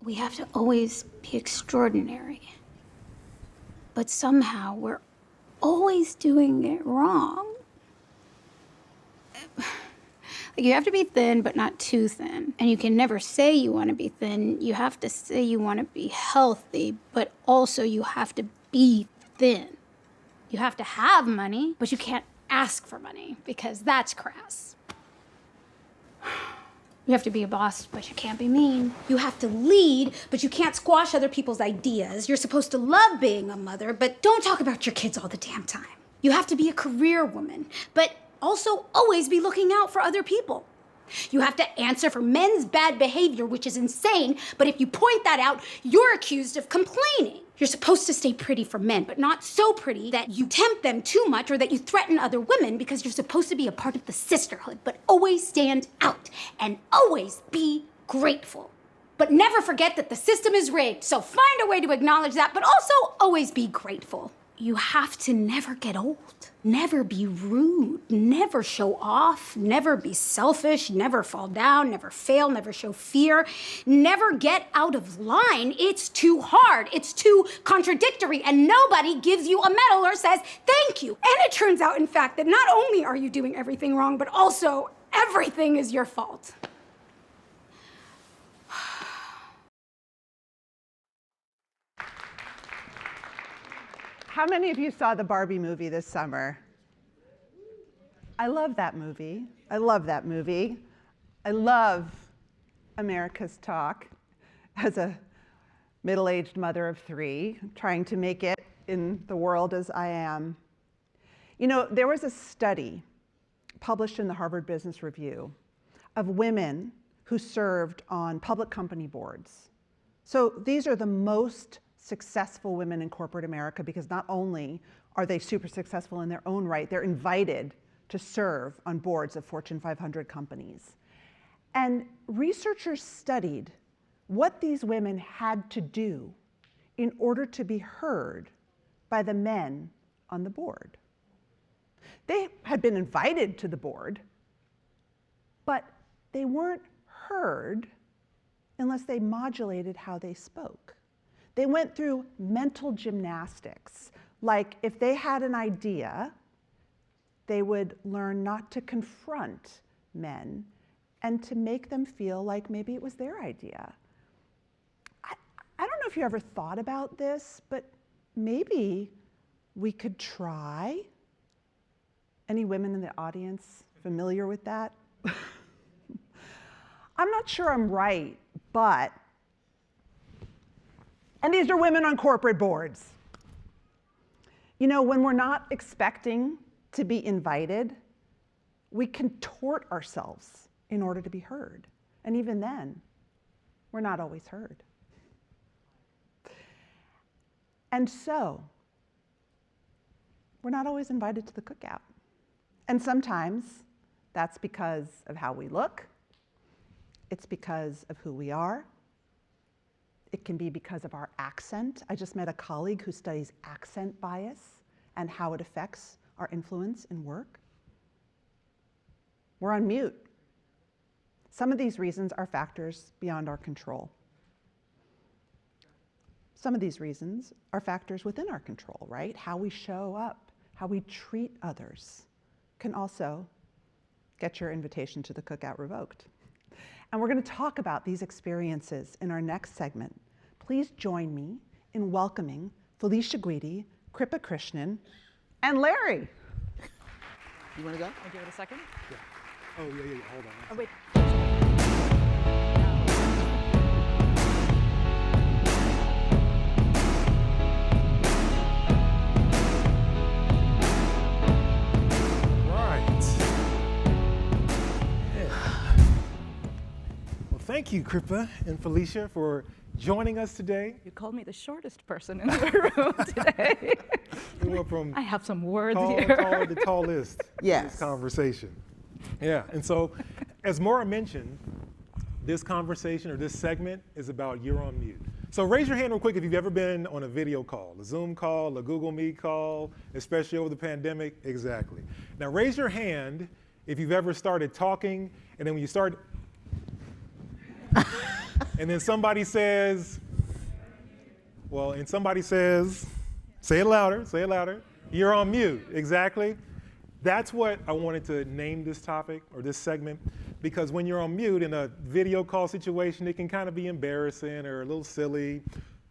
we have to always be extraordinary. But somehow we're always doing it wrong. Like, you have to be thin, but not too thin. And you can never say you want to be thin. You have to say you want to be healthy, but also you have to be thin. You have to have money, but you can't ask for money because that's crass. You have to be a boss, but you can't be mean. You have to lead, but you can't squash other people's ideas. You're supposed to love being a mother, but don't talk about your kids all the damn time. You have to be a career woman, but also always be looking out for other people. You have to answer for men's bad behavior, which is insane, but if you point that out, you're accused of complaining. You're supposed to stay pretty for men, but not so pretty that you tempt them too much or that you threaten other women, because you're supposed to be a part of the sisterhood, but always stand out and always be grateful. But never forget that the system is rigged, so find a way to acknowledge that, but also always be grateful. You have to never get old, never be rude, never show off, never be selfish, never fall down, never fail, never show fear, never get out of line. It's too hard, it's too contradictory, and nobody gives you a medal or says thank you. And it turns out, in fact, that not only are you doing everything wrong, but also everything is your fault. How many of you saw the Barbie movie this summer? I love that movie. I love that movie. I love America's Talk as a middle-aged mother of 3, trying to make it in the world as I am. You know, there was a study published in the Harvard Business Review of women who served on public company boards. So these are the most successful women in corporate America, because not only are they super successful in their own right, they're invited to serve on boards of Fortune 500 companies. And researchers studied what these women had to do in order to be heard by the men on the board. They had been invited to the board, but they weren't heard unless they modulated how they spoke. They went through mental gymnastics. Like, if they had an idea, they would learn not to confront men and to make them feel like maybe it was their idea. I don't know if you ever thought about this, but maybe we could try. Any women in the audience familiar with that? I'm not sure I'm right, but and these are women on corporate boards. You know, when we're not expecting to be invited, we contort ourselves in order to be heard. And even then, we're not always heard. And so, we're not always invited to the cookout. And sometimes that's because of how we look. It's because of who we are. It can be because of our accent. I just met a colleague who studies accent bias and how it affects our influence in work. We're on mute. Some of these reasons are factors beyond our control. Some of these reasons are factors within our control, right? How we show up, how we treat others can also get your invitation to the cookout revoked. And we're going to talk about these experiences in our next segment. Please join me in welcoming Felicia Guidi, Kripa Krishnan, and Larry. You want to go? I'll give it a second. Yeah. Oh, yeah, hold on. Oh, wait. Thank you, Kripa and Felicia, for joining us today. You called me the shortest person in the room today. We went from I have some words tall here. to tallest in this conversation. Yeah, and so as Maura mentioned, this conversation or this segment is about You're on Mute. So raise your hand real quick if you've ever been on a video call, a Zoom call, a Google Meet call, especially over the pandemic. Exactly. Now raise your hand if you've ever started talking, and then when you start And then somebody says, well, and somebody says, say it louder, you're on mute, exactly. That's what I wanted to name this topic or this segment, because when you're on mute in a video call situation, it can kind of be embarrassing or a little silly,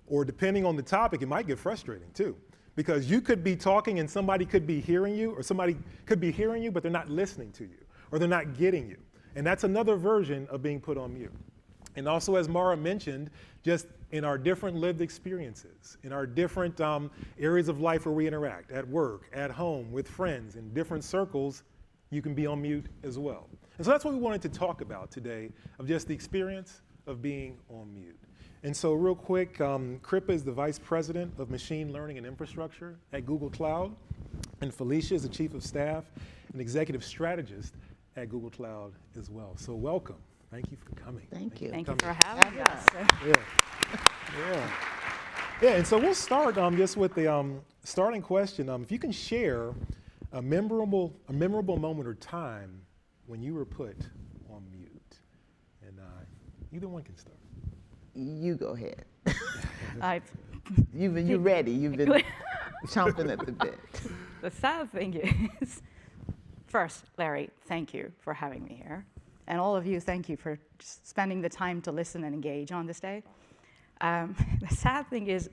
or depending on the topic, it might get frustrating too. Because you could be talking and somebody could be hearing you, or somebody could be hearing you, but they're not listening to you, or they're not getting you. And that's another version of being put on mute. And also, as Mara mentioned, just in our different lived experiences, in our different areas of life where we interact, at work, at home, with friends, in different circles, you can be on mute as well. And so that's what we wanted to talk about today, of just the experience of being on mute. And so real quick, Kripa is the Vice President of Machine Learning and Infrastructure at Google Cloud, and Felicia is the Chief of Staff and Executive Strategist at Google Cloud as well. So welcome. Thank you for coming. Thank you. Thank you for having us. Yeah, and so we'll start just with the starting question. If you can share a memorable moment or time when you were put on mute, and either one can start. You go ahead. You're ready. You've been chomping at the bit. The sad thing is, first, Larry, thank you for having me here. And all of you, thank you for just spending the time to listen and engage on this day. The sad thing is,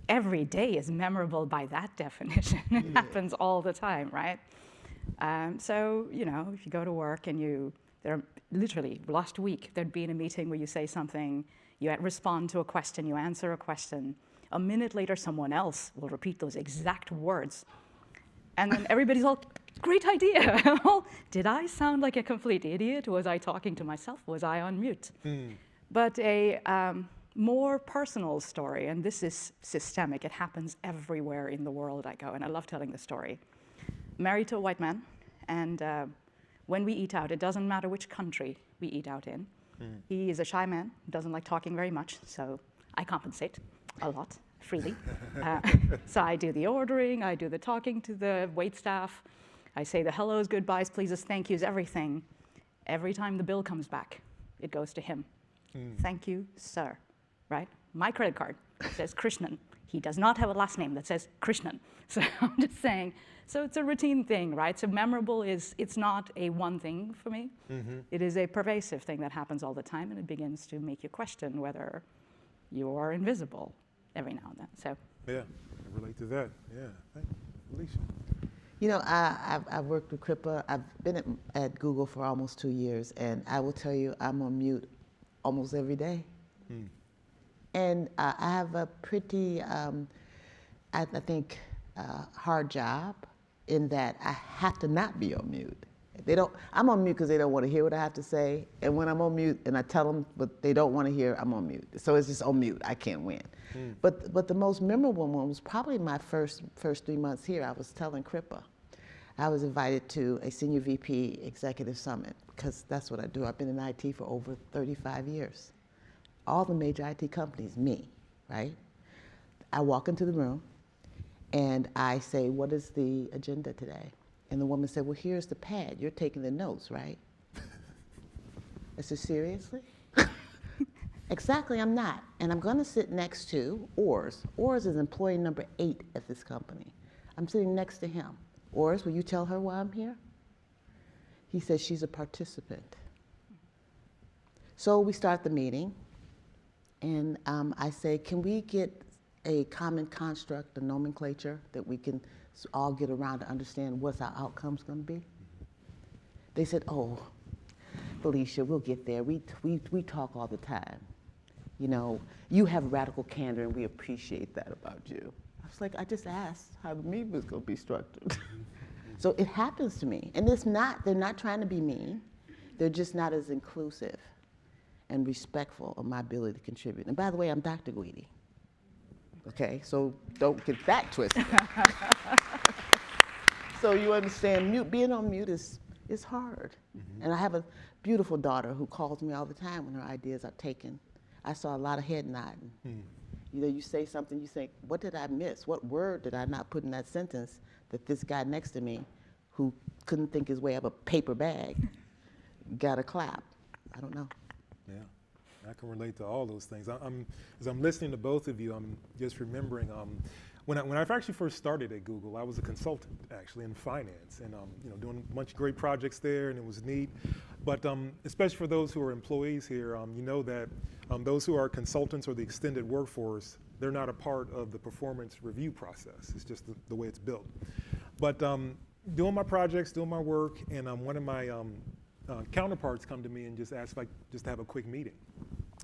every day is memorable by that definition. It happens all the time, right? So, you know, if you go to work and literally, last week, there'd been a meeting where you say something, you respond to a question, you answer a question. A minute later, someone else will repeat those exact words. And then everybody's all, great idea. Did I sound like a complete idiot? Was I talking to myself? Was I on mute? But a more personal story, and this is systemic. It happens everywhere in the world I go, and I love telling the story. Married to a white man, and when we eat out, it doesn't matter which country we eat out in. He is a shy man, doesn't like talking very much, so I compensate a lot, freely. So I do the ordering, I do the talking to the waitstaff, I say the hellos, goodbyes, pleases, thank yous, everything. Every time the bill comes back, it goes to him. Thank you, sir, right? My credit card says Krishnan. He does not have a last name that says Krishnan. So I'm just saying, so it's a routine thing, right? So memorable it's not a one thing for me. It is a pervasive thing that happens all the time, and it begins to make you question whether you are invisible every now and then. So yeah, I relate to that. Yeah, thank you, Felicia. You know, I've worked with Kripa. I've been at Google for almost 2 years, and I will tell you, I'm on mute almost every day. And I have a pretty, I think, hard job in that I have to not be on mute. I'm on mute because they don't want to hear what I have to say, and when I'm on mute and I tell them what they don't want to hear, I'm on mute. So it's just on mute. I can't win. But the most memorable one was probably my first 3 months here. I was telling Kripa, I was invited to a senior VP executive summit because that's what I do. I've been in IT for over 35 years. All the major IT companies, me, right? I walk into the room and I say, what is the agenda today? And the woman said, well, here's the pad. You're taking the notes, right? I said, seriously? Exactly, I'm not. And I'm going to sit next to Ors. Ors is employee number 8 at this company. I'm sitting next to him. Ors, will you tell her why I'm here? He says, she's a participant. So we start the meeting, and I say, can we get a common construct, a nomenclature that we can all get around to understand what's our outcome's going to be? They said, oh, Felicia, we'll get there. We talk all the time. You know, you have radical candor, and we appreciate that about you. I was like, I just asked how the meeting was going to be structured. So it happens to me. And they're not trying to be mean. They're just not as inclusive and respectful of my ability to contribute. And by the way, I'm Dr. Guidi. Okay, so don't get that twisted. So you understand, being on mute is hard. And I have a beautiful daughter who calls me all the time when her ideas are taken. I saw a lot of head nodding. You know, you say something, you think, what did I miss? What word did I not put in that sentence that this guy next to me, who couldn't think his way out of a paper bag, got a clap? I don't know. Yeah, I can relate to all those things. As I'm listening to both of you, I'm just remembering when I actually first started at Google, I was a consultant actually in finance, and doing a bunch of great projects there, and it was neat. But especially for those who are employees here, you know that those who are consultants or the extended workforce, they're not a part of the performance review process. It's just the way it's built. But doing my projects, doing my work, and one of my counterparts come to me and just asked if I just have a quick meeting.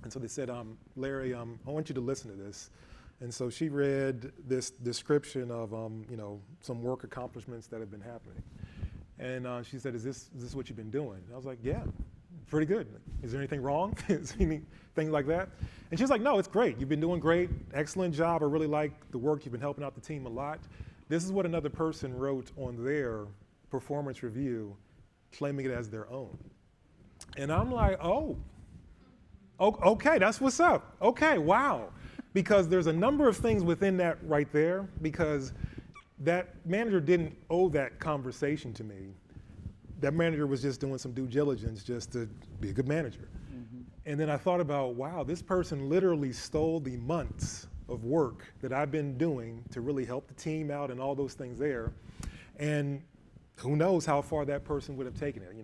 And so they said, Larry, I want you to listen to this. And so she read this description of some work accomplishments that have been happening. And she said, is this what you've been doing? And I was like, yeah, pretty good. Is there anything wrong? Is there anything like that? And she's like, no, it's great. You've been doing great. Excellent job. I really like the work. You've been helping out the team a lot. This is what another person wrote on their performance review, claiming it as their own. And I'm like, oh, okay, that's what's up. Okay, wow. Because there's a number of things within that right there, because that manager didn't owe that conversation to me. That manager was just doing some due diligence just to be a good manager. Mm-hmm. And then I thought about, wow, this person literally stole the months of work that I've been doing to really help the team out and all those things there. And who knows how far that person would have taken it.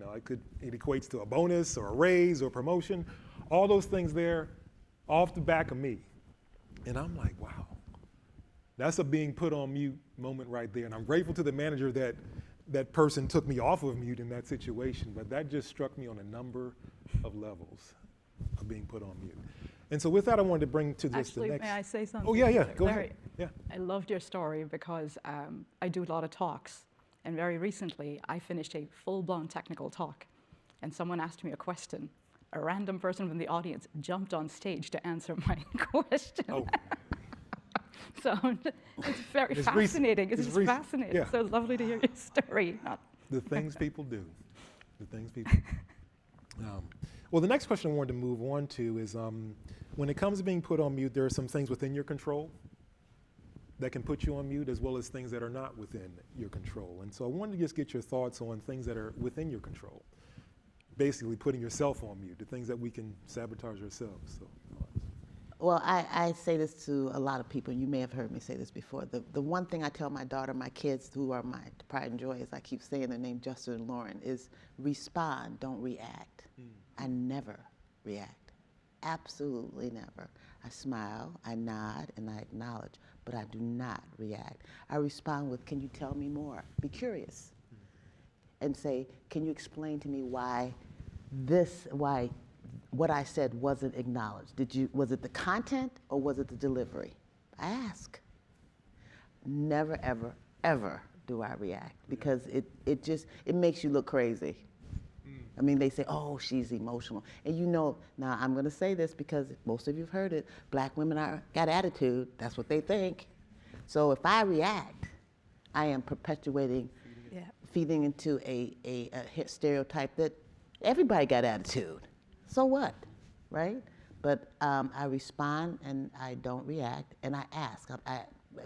It equates to a bonus or a raise or a promotion, all those things there off the back of me. And I'm like, wow, that's a being put on mute moment right there. And I'm grateful to the manager that that person took me off of mute in that situation, but that just struck me on a number of levels of being put on mute. And so with that, I wanted to bring to this Actually, the next. may I say something? Oh, yeah, go Larry, ahead. Yeah. I loved your story because I do a lot of talks. And very recently, I finished a full-blown technical talk. And someone asked me a question. A random person from the audience jumped on stage to answer my question. Oh. So it's very It's fascinating. recent. It's just fascinating. Yeah. So lovely to hear your story. The things people do. The things people do. Well, the next question I wanted to move on to is when it comes to being put on mute, there are some things within your control that can put you on mute, as well as things that are not within your control. And so I wanted to just get your thoughts on things that are within your control. Basically putting yourself on mute, the things that we can sabotage ourselves. So. Well, I say this to a lot of people. You may have heard me say this before. The one thing I tell my daughter, my kids who are my pride and joy, as I keep saying their name, Justin and Lauren, is respond, don't react. I never react. Absolutely never. I smile, I nod, and I acknowledge, but I do not react. I respond with, can you tell me more? Be curious. And say, can you explain to me why what I said wasn't acknowledged? Was it the content or was it the delivery? I ask. Never, ever, ever do I react, because it makes you look crazy. I mean, they say, oh, she's emotional. And now I'm gonna say this because most of you have heard it, black women got attitude, that's what they think. So if I react, I am perpetuating, feeding into a stereotype that everybody got attitude. So what, right? But I respond and I don't react, and I ask. I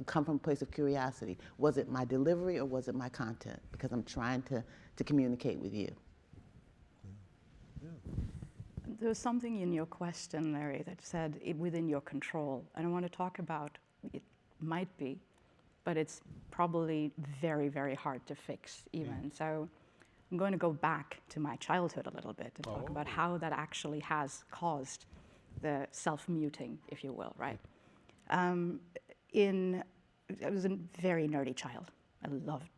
come from a place of curiosity. Was it my delivery or was it my content? Because I'm trying to communicate with you. There was something in your question, Larry, that said within your control. And I want to talk about it might be, but it's probably very, very hard to fix even. So I'm going to go back to my childhood a little bit and talk about how that actually has caused the self-muting, if you will, right? I was a very nerdy child. I loved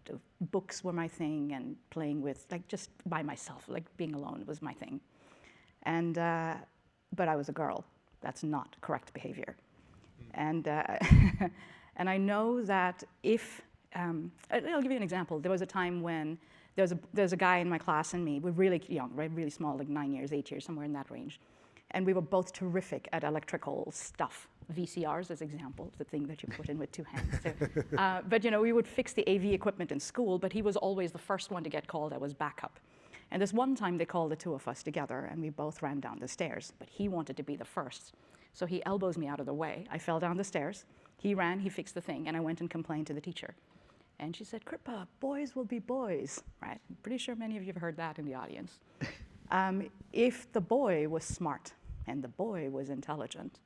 books were my thing, and playing with, just by myself, being alone was my thing. And, but I was a girl. That's not correct behavior. And, and I know that if, I'll give you an example. There was a time when there's a guy in my class and me, we're really young, right? Really small, 9 years, 8 years, somewhere in that range. And we were both terrific at electrical stuff. VCRs as example, the thing that you put in with two hands. So, but we would fix the AV equipment in school, but he was always the first one to get called. I was backup. And this one time they called the two of us together and we both ran down the stairs, but he wanted to be the first. So he elbows me out of the way. I fell down the stairs. He ran, he fixed the thing, and I went and complained to the teacher. And she said, Kripa, boys will be boys, right? I'm pretty sure many of you have heard that in the audience. If the boy was smart, and the boy was intelligent.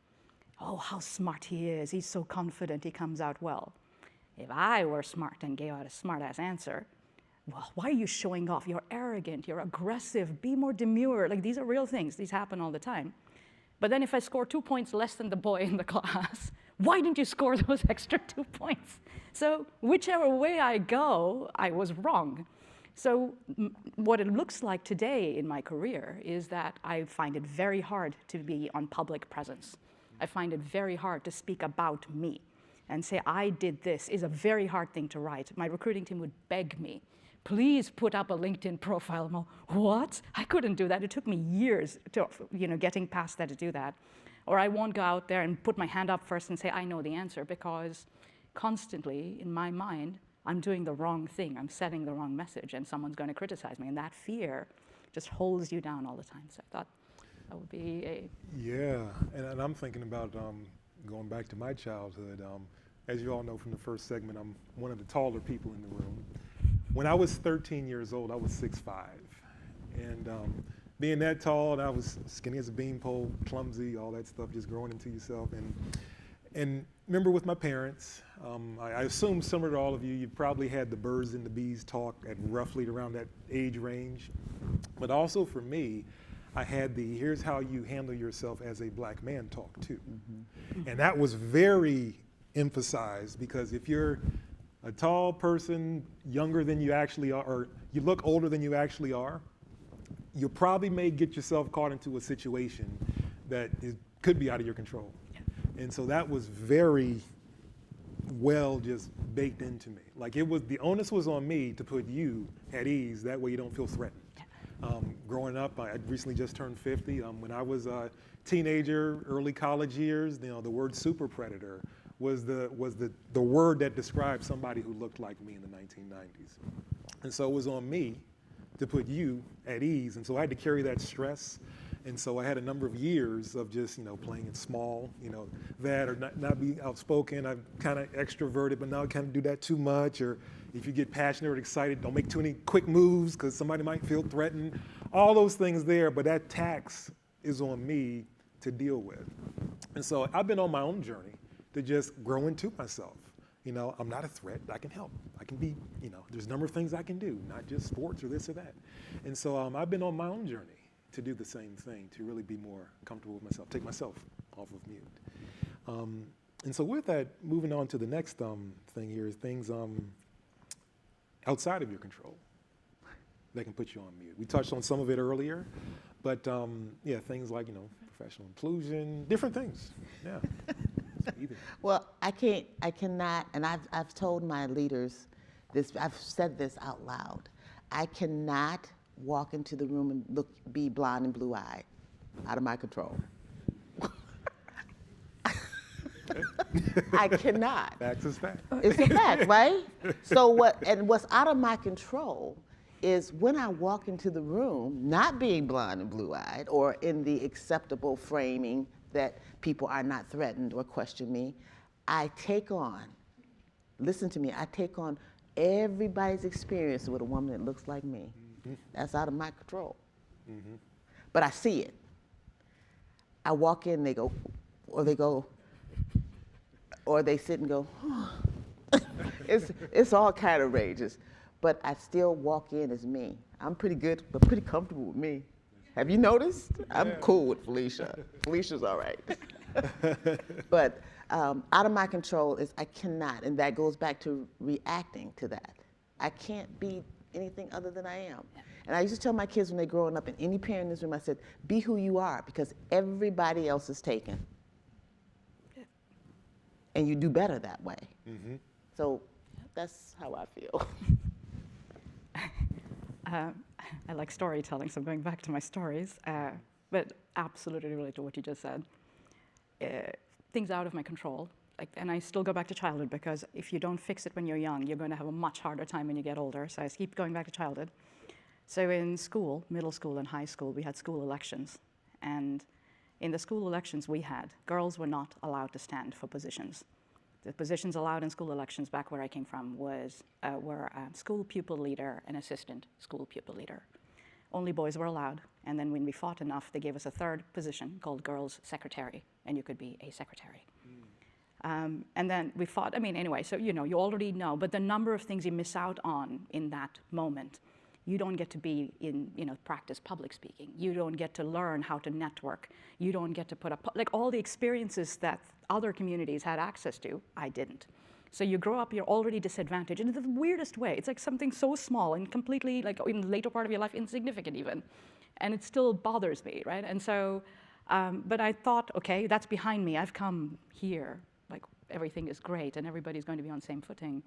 Oh, how smart he is. He's so confident, he comes out well. If I were smart and gave out a smart-ass answer, well, why are you showing off? You're arrogant, you're aggressive, be more demure. Like, these are real things. These happen all the time. But then if I score 2 points less than the boy in the class, why didn't you score those extra 2 points? So whichever way I go, I was wrong. So what it looks like today in my career is that I find it very hard to be on public presence. I find it very hard to speak about me and say, I did this, is a very hard thing to write. My recruiting team would beg me, please put up a LinkedIn profile. I'm all, what? I couldn't do that. It took me years to, getting past that to do that. Or I won't go out there and put my hand up first and say, I know the answer, because constantly in my mind, I'm doing the wrong thing. I'm setting the wrong message, and someone's going to criticize me. And that fear just holds you down all the time. So I thought that would be a... Yeah, and I'm thinking about going back to my childhood. As you all know from the first segment, I'm one of the taller people in the room. When I was 13 years old, I was 6'5". And being that tall, and I was skinny as a beanpole, clumsy, all that stuff, just growing into yourself. And remember with my parents, I assume similar to all of you, you probably had the birds and the bees talk at roughly around that age range. But also for me, I had the here's how you handle yourself as a black man talk too. Mm-hmm. And that was very emphasized, because if you're a tall person, younger than you actually are, or you look older than you actually are, you probably may get yourself caught into a situation that could be out of your control. And so that was very well just baked into me. Like, it was, the onus was on me to put you at ease, that way you don't feel threatened. Growing up, I recently just turned 50. When I was a teenager, early college years, the word super predator was the word that described somebody who looked like me in the 1990s. And so it was on me to put you at ease. And so I had to carry that stress. And so I had a number of years of just, playing it small, that, or not being outspoken. I'm kind of extroverted, but now I kind of do that too much. Or if you get passionate or excited, don't make too many quick moves because somebody might feel threatened. All those things there, but that tax is on me to deal with. And so I've been on my own journey to just grow into myself. I'm not a threat. I can help. I can be, there's a number of things I can do, not just sports or this or that. And so I've been on my own journey to do the same thing, to really be more comfortable with myself, take myself off of mute. And so with that, moving on to the next thing here is things outside of your control that can put you on mute. We touched on some of it earlier, but things like, professional inclusion, different things, yeah. Well, I cannot, and I've told my leaders this, I've said this out loud. I cannot walk into the room and be blonde and blue-eyed, out of my control. I cannot. Facts is fact. It's a fact, right? So what's out of my control is when I walk into the room, not being blonde and blue-eyed, or in the acceptable framing that people are not threatened or question me, I take on, listen to me, I take on everybody's experience with a woman that looks like me. Mm-hmm. That's out of my control. Mm-hmm. But I see it. I walk in, they go, or they sit and go, oh. It's all kind of ranges. But I still walk in as me. I'm pretty good, but pretty comfortable with me. Have you noticed? I'm cool with Felicia. Felicia's all right. But out of my control is I cannot, and that goes back to reacting to that. I can't be anything other than I am. And I used to tell my kids when they're growing up, and any parent in this room, I said, be who you are, because everybody else is taken. And you do better that way. Mm-hmm. So that's how I feel. I like storytelling, so I'm going back to my stories, but absolutely relate to what you just said. Things out of my control, and I still go back to childhood, because if you don't fix it when you're young, you're going to have a much harder time when you get older, so I keep going back to childhood. So in school, middle school and high school, we had school elections, and in the school elections we had, girls were not allowed to stand for positions. The positions allowed in school elections back where I came from were school pupil leader and assistant school pupil leader. only boys were allowed. And then when we fought enough, they gave us a third position called girls' secretary, and you could be a secretary. And then we fought, anyway, so you already know, but the number of things you miss out on in that moment. You don't get to be practice public speaking. You don't get to learn how to network. You don't get to put up, like all the experiences that other communities had access to, I didn't. So you grow up, you're already disadvantaged in the weirdest way. It's like something so small and completely, like in the later part of your life, insignificant even. And it still bothers me, right? And so, but I thought, okay, that's behind me. I've come here, like everything is great and everybody's going to be on the same footing.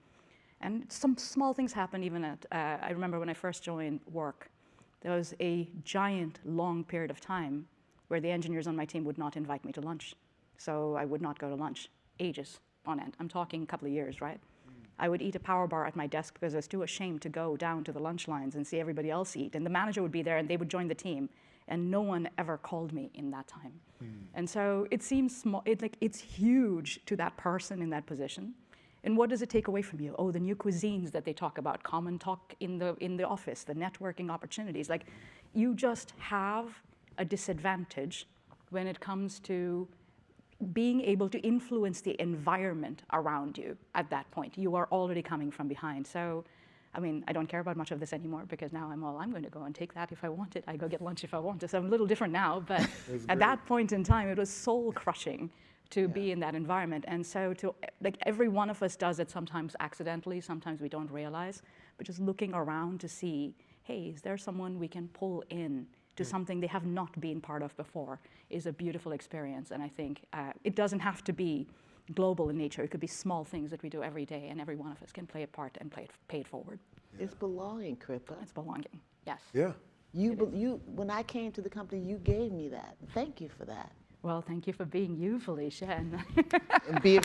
And some small things happened even at, I remember when I first joined work, there was a giant long period of time where the engineers on my team would not invite me to lunch. So I would not go to lunch, ages on end. I'm talking a couple of years, right? I would eat a power bar at my desk because I was too ashamed to go down to the lunch lines and see everybody else eat. And the manager would be there and they would join the team. And no one ever called me in that time. And so it seems small, it's huge to that person in that position. And what does it take away from you? Oh, the new cuisines that they talk about, common talk in the office, the networking opportunities. Like, you just have a disadvantage when it comes to being able to influence the environment around you at that point. You are already coming from behind. So, I don't care about much of this anymore because now I'm going to go and take that if I want it. I go get lunch if I want it. So I'm a little different now, but at that point in time, it was soul crushing to be in that environment. And so every one of us does it sometimes accidentally, sometimes we don't realize, but just looking around to see, hey, is there someone we can pull in to something they have not been part of before is a beautiful experience. And I think it doesn't have to be global in nature. It could be small things that we do every day, and every one of us can play a part and pay it forward. It's belonging, Kripa. It's belonging, yes. Yeah. When I came to the company, you gave me that. Thank you for that. Well, thank you for being you, Felicia. And Be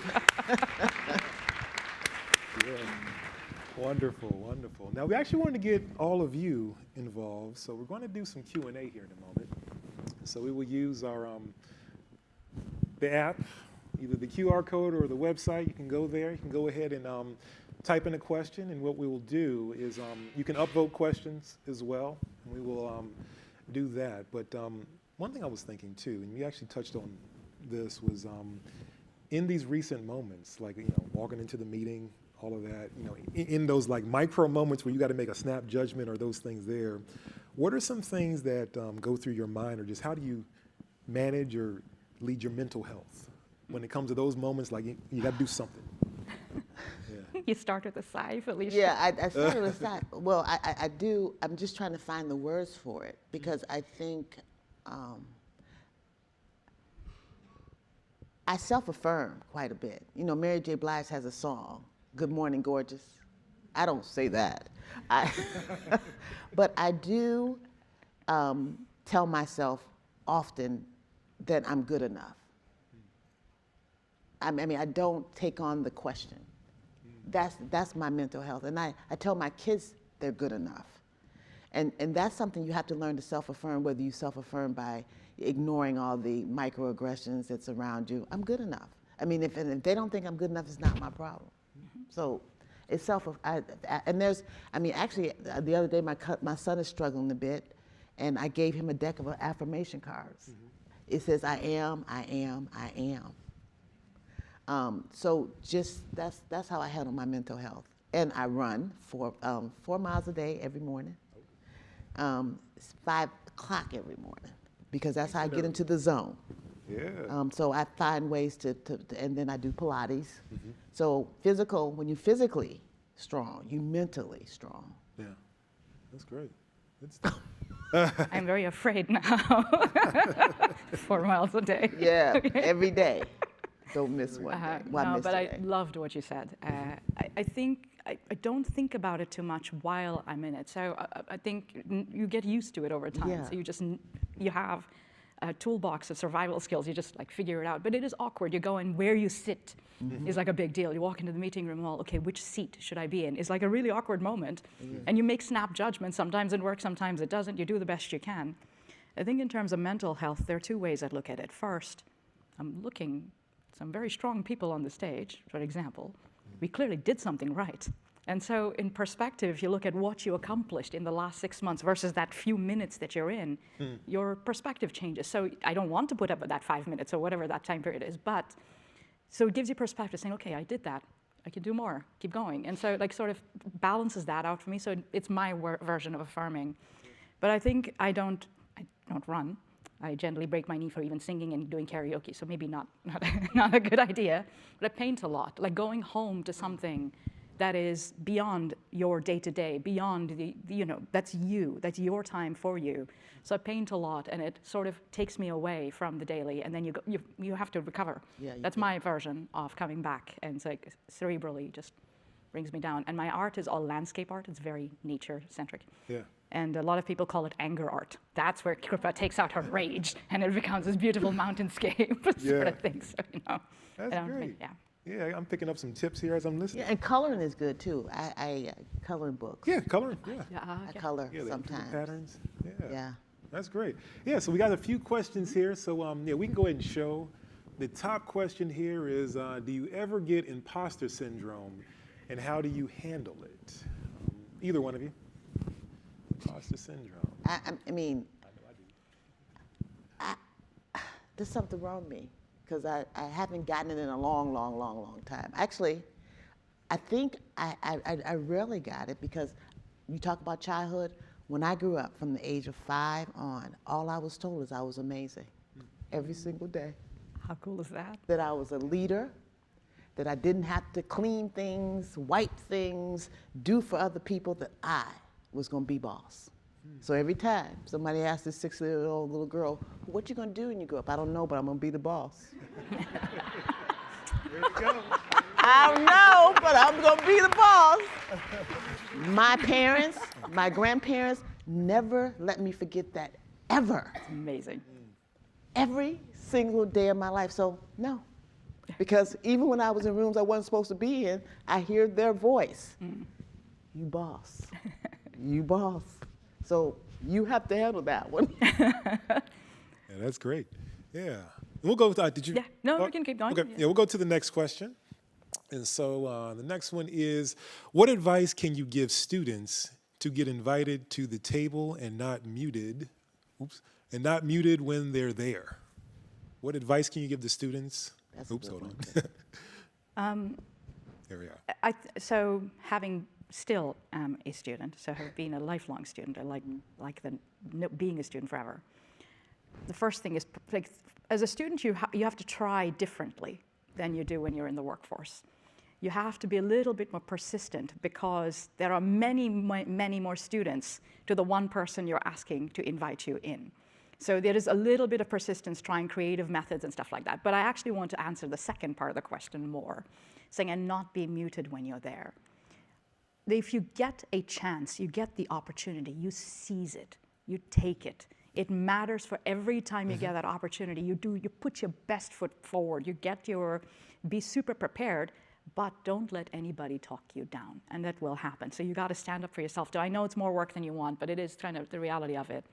Yeah. Wonderful, wonderful. Now, we actually wanted to get all of you involved, so we're going to do some Q&A here in a moment. So we will use our the app, either the QR code or the website. You can go there. You can go ahead and type in a question, and what we will do is you can upvote questions as well, and we will do that. But one thing I was thinking too, and you actually touched on this, was in these recent moments, like walking into the meeting, all of that, in those like micro moments where you got to make a snap judgment or those things there, what are some things that go through your mind, or just how do you manage or lead your mental health when it comes to those moments, like you got to do something? Yeah. you start with a sigh, Felicia. Yeah, I started with that. Well, I do. I'm just trying to find the words for it because I think I self-affirm quite a bit. Mary J. Blige has a song, Good Morning, Gorgeous. I don't say that. But I do tell myself often that I'm good enough. I don't take on the question. That's my mental health. And I tell my kids they're good enough. And that's something you have to learn to self-affirm, whether you self-affirm by ignoring all the microaggressions that's around you. I'm good enough. If they don't think I'm good enough, it's not my problem. So it's actually, the other day, my son is struggling a bit, and I gave him a deck of affirmation cards. It says, I am, I am, I am. So just, that's how I handle my mental health. And I run 4 miles a day every morning. It's 5 o'clock every morning, because that's how I get into the zone. Yeah. So I find ways to and then I do Pilates. So when you're physically strong, you're mentally strong. Yeah, that's great. Good stuff. I'm very afraid now. 4 miles a day. Yeah, every day. Don't miss one day. No, but I loved what you said. I think I don't think about it too much while I'm in it. So I think you get used to it over time. Yeah. So you have a toolbox of survival skills. You just figure it out. But it is awkward. You go and where you sit is like a big deal. You walk into the meeting room, okay, which seat should I be in? It's like a really awkward moment. And you make snap judgments. Sometimes it works, sometimes it doesn't. You do the best you can. I think in terms of mental health, there are 2 ways I look at it. First, I'm looking some very strong people on the stage, for example. We clearly did something right. And so in perspective, if you look at what you accomplished in the last 6 months versus that few minutes that you're in, your perspective changes. So I don't want to put up with that 5 minutes or whatever that time period is, but so it gives you perspective saying, okay, I did that. I can do more, keep going. And so like sort of balances that out for me. So it's my version of affirming. But I think I don't run. I generally break my knee for even singing and doing karaoke, so maybe not a good idea. But I paint a lot, like going home to something that is beyond your day-to-day, beyond that's you, that's your time for you. So I paint a lot, and it sort of takes me away from the daily, and then you have to recover. Yeah, that's my version of coming back, and it's like cerebrally just brings me down. And my art is all landscape art. It's very nature-centric. Yeah. And a lot of people call it anger art. That's where Kripa takes out her rage, and it becomes this beautiful mountainscape sort of thing. So, That's great. Yeah. Yeah, I'm picking up some tips here as I'm listening. Yeah, and coloring is good too. I color in books. Yeah, coloring. Yeah. I color Yeah, the sometimes. patterns. Yeah. Yeah. That's great. Yeah, so we got a few questions here. So we can go ahead and show. The top question here is, do you ever get imposter syndrome, and how do you handle it? Either one of you. Imposter syndrome. I mean, there's something wrong with me because I haven't gotten it in a long time. Actually, I think I rarely got it because you talk about childhood. When I grew up from the age of 5 on, all I was told is I was amazing every single day. How cool is that? That I was a leader, that I didn't have to clean things, wipe things, do for other people, that I was going to be boss. So every time somebody asked this 6-year-old little girl, what you going to do when you grow up? I don't know, but I'm going to be the boss. There you go. I don't know, but I'm going to be the boss. My parents, my grandparents never let me forget that, ever. Amazing. Every single day of my life. So, no. Because even when I was in rooms I wasn't supposed to be in, I hear their voice. You boss. You boss. So you have to handle that one. Yeah, that's great. Yeah. We'll go with that. Did you? Yeah. No, we can keep going. Okay. Yeah, we'll go to the next question. And so the next one is, what advice can you give students to get invited to the table and not muted? And not muted when they're there. What advice can you give the students? That's Hold on. There we are. So having still a student, so have been a lifelong student, I like being a student forever. The first thing is, like, as a student, you have to try differently than you do when you're in the workforce. You have to be a little bit more persistent because there are many more students to the one person you're asking to invite you in. So there is a little bit of persistence, trying creative methods and stuff like that. But I actually want to answer the second part of the question more, saying, and not be muted when you're there. If you get a chance, you get the opportunity, you seize it, you take it. It matters for every time you get that opportunity. You put your best foot forward, be super prepared, but don't let anybody talk you down, and that will happen. So you got to stand up for yourself. I know it's more work than you want, but it is kind of the reality of it.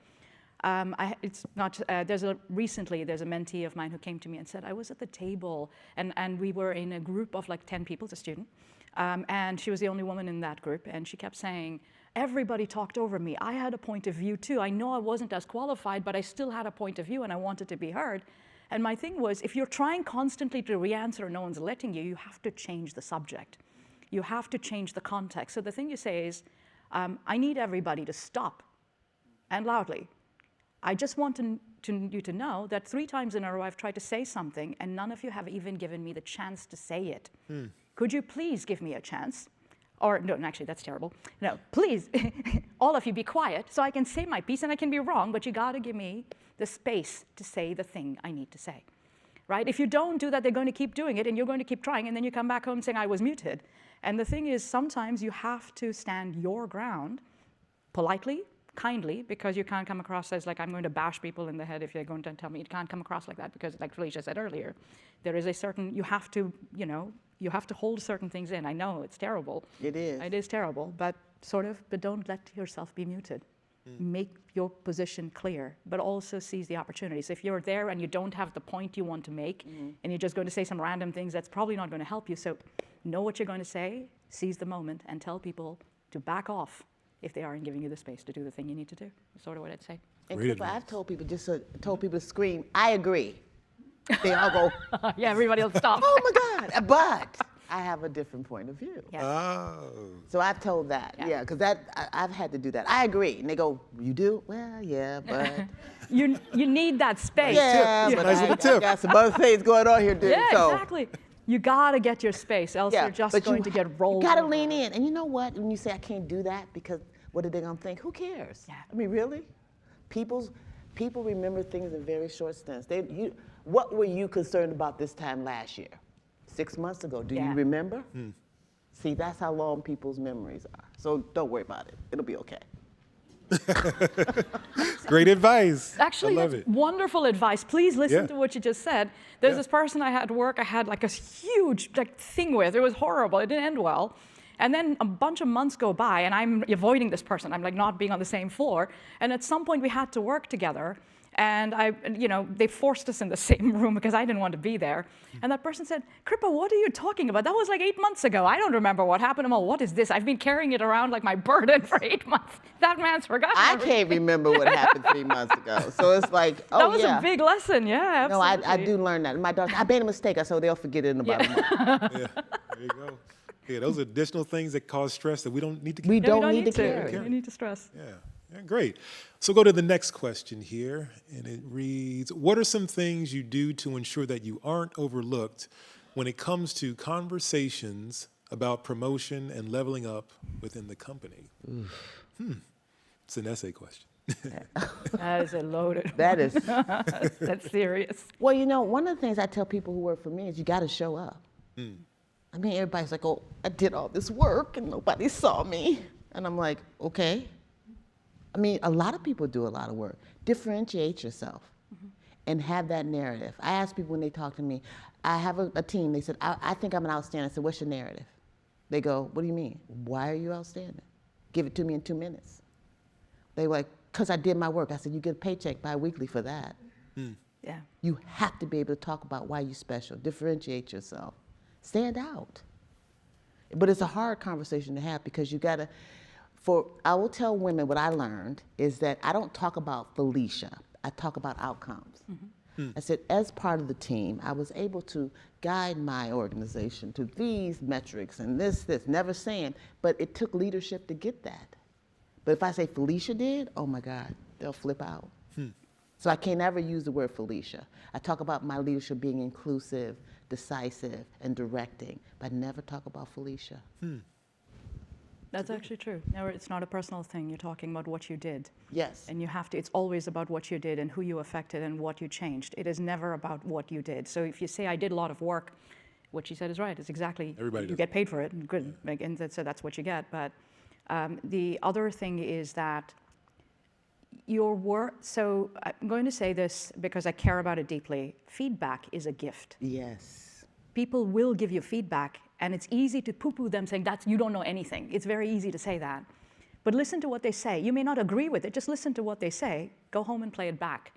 Recently there's a mentee of mine who came to me and said, I was at the table and we were in a group of like 10 people, a student, and she was the only woman in that group, and she kept saying, everybody talked over me. I had a point of view too. I know I wasn't as qualified, but I still had a point of view and I wanted to be heard. And my thing was, if you're trying constantly to re-answer and no one's letting you, you have to change the subject. You have to change the context. So the thing you say is, I need everybody to stop, and loudly. I just want you to know that 3 times in a row I've tried to say something and none of you have even given me the chance to say it. Could you please give me a chance? Or, no, actually, that's terrible. No, please, all of you be quiet so I can say my piece, and I can be wrong, but you gotta give me the space to say the thing I need to say, right? If you don't do that, they're going to keep doing it, and you're going to keep trying, and then you come back home saying, I was muted. And the thing is, sometimes you have to stand your ground politely, kindly, because you can't come across as like, I'm going to bash people in the head if they're going to tell me. It can't come across like that because, like Felicia said earlier, there is a certain, you have to hold certain things in. I know it's terrible. It is. It is terrible, but don't let yourself be muted. Make your position clear, but also seize the opportunities. If you're there and you don't have the point you want to make, and you're just going to say some random things, that's probably not going to help you. So know what you're going to say, seize the moment and tell people to back off if they aren't giving you the space to do the thing you need to do. That's sort of what I'd say. And Great Clipper, advice. I've told people told people to scream, I agree. They all go, Yeah, everybody will stop. oh my God, but I have a different point of view. Yeah. Oh. So I've told that, Yeah. yeah, because I've had to do that. I agree, and they go, you do? Well, yeah, but You need that space. yeah, tip. but Nice I little tip. got some other things going on here, dude. Yeah, so, exactly. You gotta get your space, else you're just but going to get rolled. You gotta over. lean in, and you know what? When you say I can't do that because what are they gonna think? Who cares? Yeah. I mean, really? People remember things in very short stints. What were you concerned about this time last year? 6 months ago? Do Yeah. you remember? See, that's how long people's memories are. So don't worry about it. It'll be okay. Great advice. Actually, I love that's it. wonderful advice. Please listen Yeah. to what you just said. There's Yeah. this person I had at work I had like a huge thing with. It was horrible. It didn't end well. And then a bunch of months go by, and I'm avoiding this person. I'm like not being on the same floor. And at some point, we had to work together. And they forced us in the same room because I didn't want to be there. And that person said, Kripa, what are you talking about? That was like 8 months ago. I don't remember what happened. I'm all, what is this? I've been carrying it around like my burden for 8 months. That man's forgotten. I can't remember what happened 3 months ago. So it's like, oh That was yeah. a big lesson, yeah, No, absolutely. I do learn that. My daughter, I made a mistake. I said they'll forget it in about a month. Yeah, there you go. Yeah, those are additional things that cause stress that we don't need to We Yeah, we don't need to carry. You need to stress. Yeah, great. So go to the next question here, and it reads, what are some things you do to ensure that you aren't overlooked when it comes to conversations about promotion and leveling up within the company? It's an essay question. That is a loaded. That is. That's serious. Well, you know, one of the things I tell people who work for me is you got to show up. I mean, everybody's like, oh, I did all this work and nobody saw me. And I'm like, okay. I mean, a lot of people do a lot of work. Differentiate yourself and have that narrative. I ask people when they talk to me, I have a team, they said, I think I'm an outstanding. I said, what's your narrative? They go, what do you mean? Why are you outstanding? Give it to me in 2 minutes. They were like, because I did my work. I said, you get a paycheck bi-weekly for that. Yeah. You have to be able to talk about why you're special, differentiate yourself, stand out. But it's a hard conversation to have because you gotta, I will tell women what I learned is that I don't talk about Felicia, I talk about outcomes. I said, as part of the team, I was able to guide my organization to these metrics and this, never saying, but it took leadership to get that. But if I say Felicia did, oh my God, they'll flip out. So I can't ever use the word Felicia. I talk about my leadership being inclusive, decisive, and directing, but I never talk about Felicia. That's actually true. No, it's not a personal thing. You're talking about what you did. Yes. And you have to, it's always about what you did and who you affected and what you changed. It is never about what you did. So if you say, I did a lot of work, what she said is right. It's exactly, Everybody you does. get paid for it, and good. Like, and so that's what you get. But the other thing is that your work, so I'm going to say this because I care about it deeply. Feedback is a gift. Yes. People will give you feedback, and it's easy to poo-poo them saying, you don't know anything. It's very easy to say that. But listen to what they say. You may not agree with it, just listen to what they say. Go home and play it back,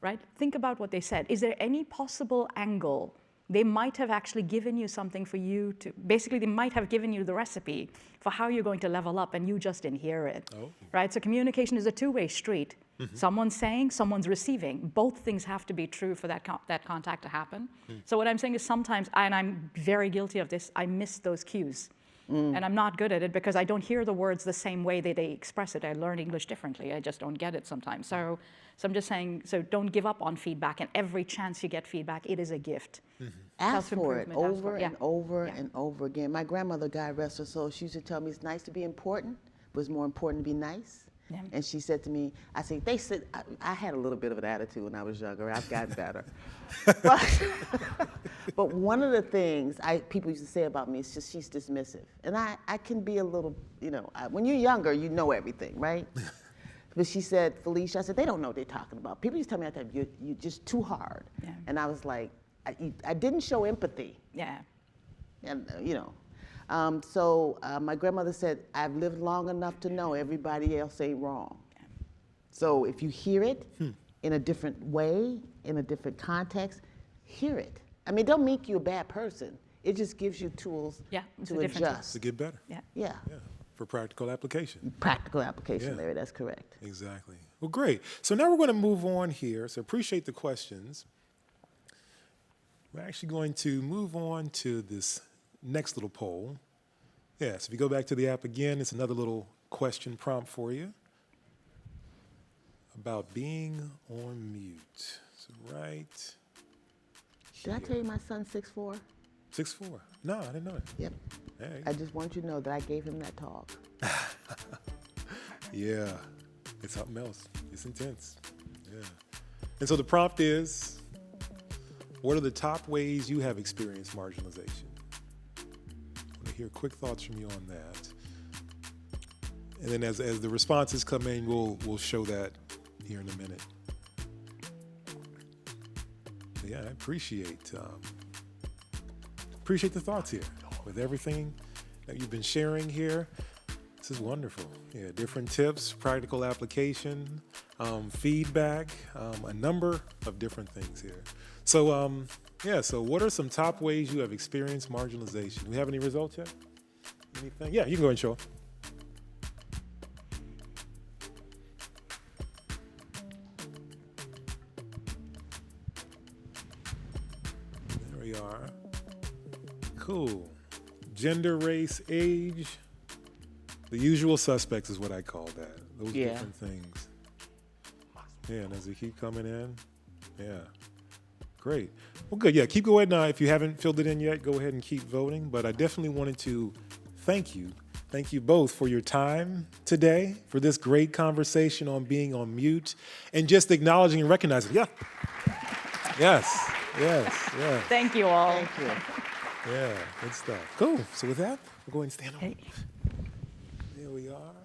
right? Think about what they said. Is there any possible angle they might have actually given you something for you to, basically they might have given you the recipe for how you're going to level up and you just didn't hear it, right? So communication is a two-way street. Someone's saying, someone's receiving. Both things have to be true for that contact to happen. So what I'm saying is sometimes, and I'm very guilty of this, I miss those cues. And I'm not good at it because I don't hear the words the same way that they express it. I learn English differently. I just don't get it sometimes. So I'm just saying, so don't give up on feedback. And every chance you get feedback, it is a gift. Ask for it Self-improvement, ask for over it. and over Yeah. and over again. My grandmother, God rest her soul, she used to tell me it's nice to be important, but it's more important to be nice. Yeah. And she said to me, I said, they said, I had a little bit of an attitude when I was younger. I've gotten better. But one of the things people used to say about me is just she's dismissive. And I can be a little, when you're younger, you know everything, right? But she said, Felicia, I said, they don't know what they're talking about. People used to tell me all the time, you're just too hard. Yeah. And I was like, I didn't show empathy. Yeah. And, so my grandmother said, I've lived long enough to know everybody else ain't wrong. So if you hear it in a different way, in a different context, hear it. I mean, it don't make you a bad person. It just gives you tools Yeah, it's to a different tool. adjust. To get better. Yeah. Yeah, Yeah, for practical application. practical application, Yeah. Larry, that's correct. Exactly. Well, great. So now we're going to move on here. So appreciate the questions. We're actually going to move on to this next little poll. Yeah, so if you go back to the app again, it's another little question prompt for you about being on mute. So right Did I tell you my son's 6'4"? 6'4". No, I didn't know it. Yep. Hey. I just want you to know that I gave him that talk. Yeah, it's something else. It's intense. Yeah. And so the prompt is, what are the top ways you have experienced marginalization? I want to hear quick thoughts from you on that. And then as the responses come in, we'll show that here in a minute. But yeah, I appreciate the thoughts here with everything that you've been sharing here. This is wonderful. Yeah, different tips, practical application, feedback, a number of different things here. So, so what are some top ways you have experienced marginalization? Do we have any results yet? Anything? Yeah, you can go ahead and show up. There we are. Cool. Gender, race, age. The usual suspects is what I call that. Those Yeah. different things. Yeah, and as they keep coming in, yeah. Great. Well, good. Yeah, keep going. If you haven't filled it in yet, go ahead and keep voting. But I definitely wanted to thank you. Thank you both for your time today, for this great conversation on being on mute, and just acknowledging and recognizing. Yeah. Yes. Yes. Yeah. Thank you all. Thank you. Yeah. Good stuff. Cool. So with that, we'll go ahead and stand up. Hey. There we are.